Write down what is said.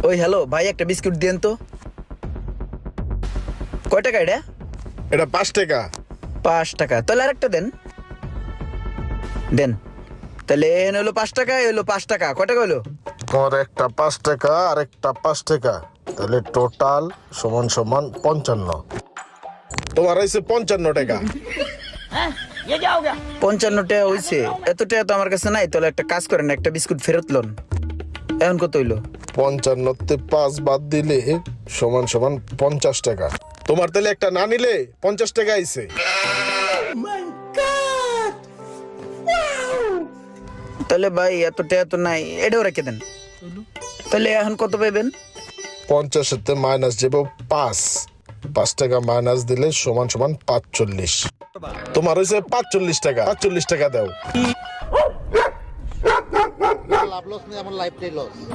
ওই হ্যালো ভাই, একটা বিস্কুট দেন তো। কয় টাকা এটা? এটা 5 টাকা। 5 টাকা, তাহলে আরেকটা দেন। দেন তাহলে এন হলো 5 টাকা, এ হলো 5 টাকা, কয় টাকা হলো? তোমার একটা 5 টাকা আর একটা 5 টাকা, তাহলে টোটাল সমান সমান 55। তোমার হয়েছে 55 টাকা। 55 টাকা হইছে? এত টাকা তো আমার কাছে নাই। তাহলে একটা কাজ করেন, একটা বিস্কুট ফেরত লন। এখন কত হইলো? 55 তে 5 বাদ দিলে সমান সমান 50 টাকা। তোমার তাহলে একটা না নিলে 50 টাকা আইছে। তাহলে ভাই এত টাকা তো নাই, এটাও রেখে দেন। তাহলে এখন কত পাইবেন? 50 তে মাইনাস যাব 5। 5 টাকা মাইনাস দিলে সমান সমান 45। তোমার হয়েছে 45 টাকা। 45 টাকা দাও। লাভ লস নেই, আমার লাইফটাই লস।